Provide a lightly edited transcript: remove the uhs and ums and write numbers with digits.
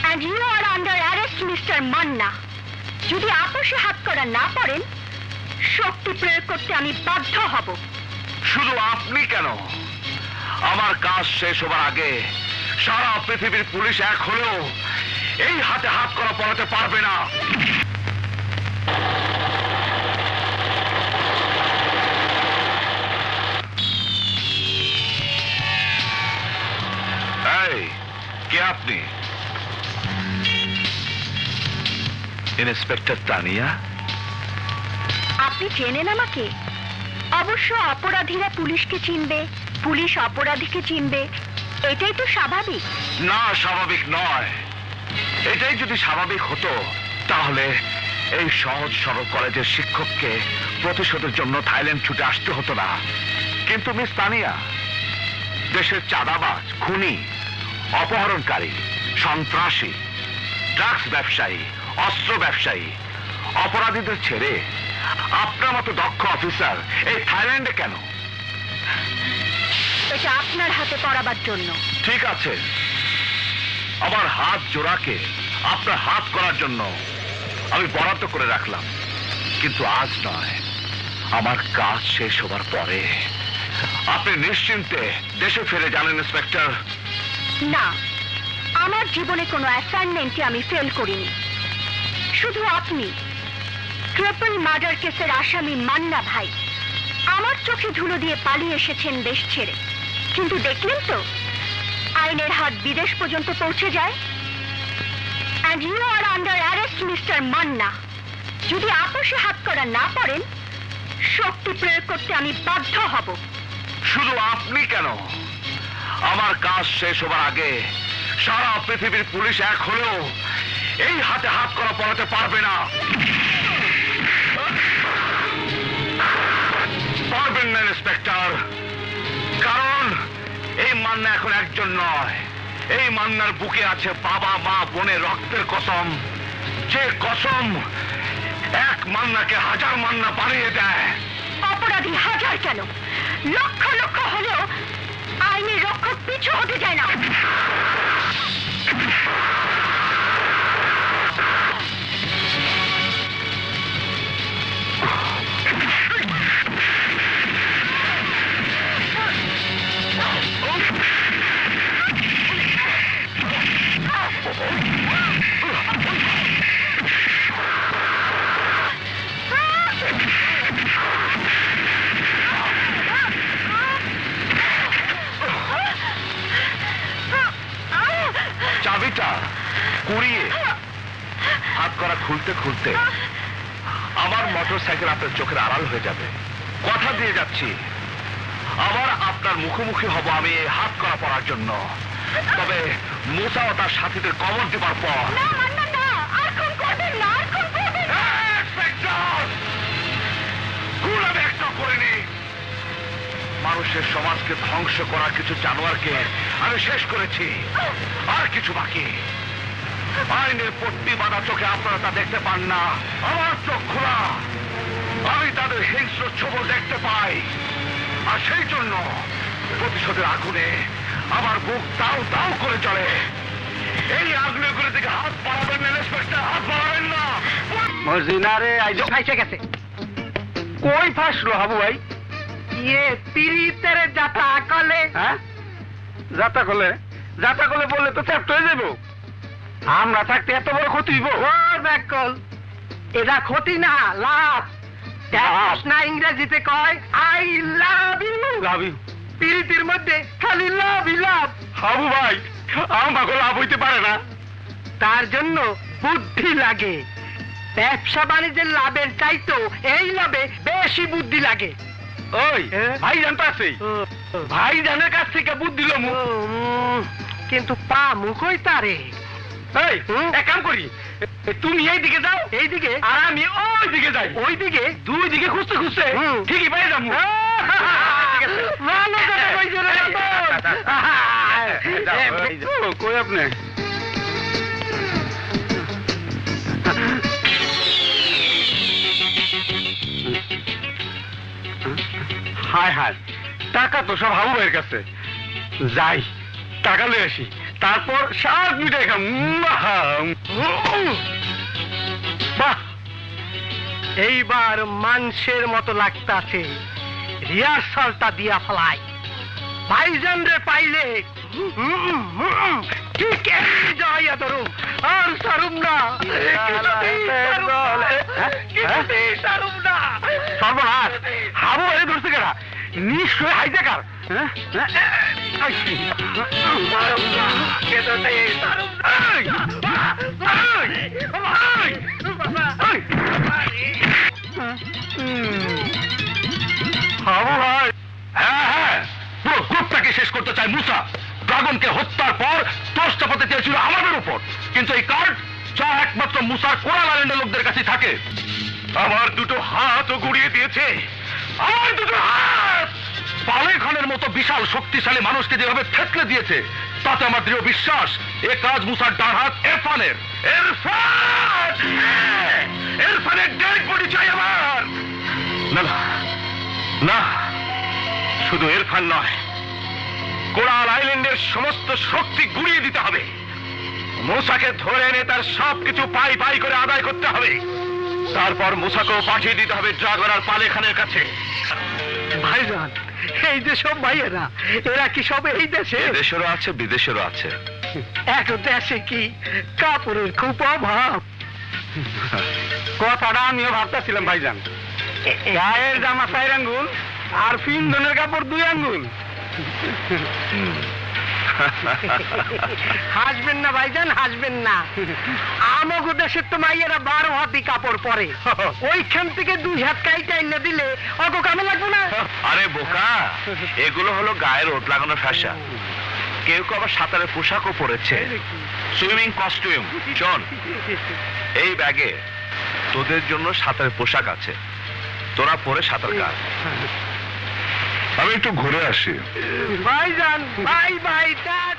And you are under arrest, Mr. Manna. যদি আপোষে হাত করা না পারেন, শক্তি প্রয়োগ করতে আমি বাধ্য হব। শুধু আপনি কেন, আমার কাজ শেষ হবার আগে সারা পৃথিবীর পুলিশ এক হলেও এই হাতে হাত করা পড়াতে পারবে না। এই কে আপনি? ইন্সপেক্টর তানিয়া? আপনি চেনেন আমাকে? অবশ্য অপরাধীরা পুলিশকে চিনবে, পুলিশ অপরাধীকে চিনবে, এটাই তো স্বাভাবিক। না, স্বাভাবিক নয়। এটাই যদি স্বাভাবিক হতো তাহলে এই সহজ সরল কলেজের শিক্ষককে প্রতিশোধের জন্য থাইল্যান্ড ছুটে আসতে হতো না। কিন্তু মিস তানিয়া দেশের চাঁদাবাজ, খুনি, অপহরণকারী, সন্ত্রাসী, ড্রাগস ব্যবসায়ী, অস্ত্র ব্যবসায়ী, অপরাধীদের ছেড়ে আপনার মতো দক্ষ অফিসার এই থাইল্যান্ডে কেন? এটা আপনার হাতে পড়াবার জন্য। ঠিক আছে, আমার হাত জোড়াকে আপনার হাত করার জন্য আমি বরাদ্দ করে রাখলাম, কিন্তু আজ নয়, আমার কাজ শেষ হবার পরে আপনি নিশ্চিন্তে দেশে ফিরে যান ইন্সপেক্টর। না, আমার জীবনে কোনো অ্যাসাইনমেন্টে আমি ফেল করিনি। শুধু আপনি ট্রিপল মার্ডার কেসের আসামি মান্না ভাই আমার চোখে ধুলো দিয়ে পালিয়ে এসেছেন দেশ ছেড়ে, কিন্তু দেখলেন তো আইনের হাত বিদেশ পর্যন্ত পৌঁছে যায়। And you are under arrest, Mr. Manna. যদি আপোষে হাত করা না পারেন, শক্তি প্রয়োগ করতে আমি বাধ্য হব। শুধু আপনি কেন, আমার কাজ শেষ হবার আগে সারা পৃথিবীর পুলিশ এক হলেও এই হাতে হাত করা পড়াতে পারবে না। পারবেন না ইন্সপেক্টর, কারণ এই মান্না এখন একজন নয়। এই মান্নার বুকে আছে বাবা, মা, বোনের রক্তের কসম, যে কসম এক মান্নাকে হাজার মান্না বানিয়ে দেয়। অপরাধী হাজার কেন, লক্ষ লক্ষ হলেও আইনের রক্ষক পিছু হতে যায় না। চাবিটা কুড়িয়ে হাত করা খুলতে খুলতে আমার মোটর সাইকেল আপনার চোখের আড়াল হয়ে যাবে। কথা দিয়ে যাচ্ছি, আবার আপনার মুখোমুখি হব আমি এই হাত করা পড়ার জন্য। তবে মুসা ও তার সাথীদের কবর দেবার পর। আমি একটা করিনি। মানুষের সমাজকে ধ্বংস করা কিছু জানোয়ারকে আমি শেষ করেছি, আর কিছু বাকি। আইনের পট্টি বাঁধা চোখে আপনারা তা দেখতে পান না, আমার চোখ খোলা, আমি তাদের হিংস্র ছবল দেখতে পাই। আর সেই জন্য প্রতিশোধের আগুনে আমার বুক দাও দাও করে চলে। এই আগুনের দিকে হাত বাড়াবেন না ইন্সপেক্টর, হাত বাড়াবেন না। মর্জিনারে আইজ খাইছে গেছে। কই ফাঁসলো হাবু ভাই? ইয়ে পিরিতের যাতা কলে। হ্যাঁ, যাতা কলে? যাতা কলে বললে তো চ্যাপ্ট হয়ে যাবো। আমরা থাকতে এত বড় ক্ষতি হইব? ও ব্যাকল, এটা ক্ষতি না, লাভ। না ইংরেজিতে কয় I love you. Love you পিরিতির মধ্যে খালি লাভ ই লাভ। হাবু ভাই, আমাকে লাভ হইতে পারে না। তার জন্য বুদ্ধি লাগে। ব্যবসা বাণিজ্যের লাভের চাইতো এই লাভে বেশি বুদ্ধি লাগে। ওই ভাই জানতে আছে, ভাই জানের কাছ থেকে বুদ্ধি লমু, কিন্তু পা মুখই তারে। এই এক কাম করি, তুমি এই দিকে যাও, এই দিকে, আর আমি ওই দিকে যাই। ওই দিকে দুই দিকে খুঁজতে খুঁজতে ঠিকই পাই যাবো। ভালো কথা কইছো রে। কই আপনি? হায় হায়, টাকা তো সব হাবু ভাইয়ের কাছে। যাই টাকা লয়ে আসি, তারপর সাত মিটাই খাম। বাহ, এইবার মানুষের মতো লাগতাছে। রিহার্সালটা দিয়া ফেলাই। ভাইজান রে পাইলে ঠিক যাইয়া ধরুম, আর সারুম না, সারুম না। সর্বনাশ, হাবু এনে ধরছে কেনা? নিশ্চয় হাইজাকার। হাবু ভাই, হ্যাঁ হ্যাঁ, পুরো গ্রুপটাকে শেষ করতে চায় মুসা। ড্রাগনকে হত্যার পর তোষ চাপাতে চেয়েছিল আমাদের উপর, কিন্তু এই কার্ড যা একমাত্র মুসার কোরাল আইল্যান্ডের লোকদের কাছে থাকে। আমার দুটো হাতও গুড়িয়ে দিয়েছে, আমার দুটো হাত পালে খানের মতো বিশাল শক্তিশালী মানুষকে যেভাবে থেতলে দিয়েছে, তাতে আমার দৃঢ় বিশ্বাস এ কাজ মুসার ডান হাত ইরফানের। ইরফান, হ্যাঁ, ইরফানের ডেড বডি চাই আমার। না না না, শুধু ইরফান নয়, কোরাল আইল্যান্ডের সমস্ত শক্তি গুড়িয়ে দিতে হবে। মুসাকে ধরে এনে তার সবকিছু পাই পাই করে আদায় করতে হবে। তারপর মুসাকেও পাঠিয়ে দিতে হবে ড্রাগন আর পালে খানের কাছে। ভাইজান, এই যে সব ভাইয়েরা, এরা কি সব এই দেশে? দেশেরও আছে, বিদেশেরও আছে। এক দেশে কি কাপড়ের খুব অভাব? কথাটা আমিও ভাবতেছিলাম ভাইজান। গায়ের জামা 4 আঙ্গুল আর পিন্ধনের কাপড় 2 আঙ্গুল। হাসবেন না ভাইজান, হাসবেন না। আমাগো দেশের তো মাইয়েরা 12 হাতি কাপড় পরে, ওইখান থেকে 2 হাত কাইটা এনে দিলে অগো কামে লাগবে না? আরে বোকা, এগুলো হলো গায়ের ওট লাগানো ফ্যাশন। কেউ কেউ আবার সাঁতারের পোশাকও পরেছে, সুইমিং কস্টিউম। শোন, এই ব্যাগে তোদের জন্য সাঁতারের পোশাক আছে, তোরা পরে সাঁতার কাট। আমি একটু ঘুরে আসি। ভাইজান, বাই বাই, টাটা।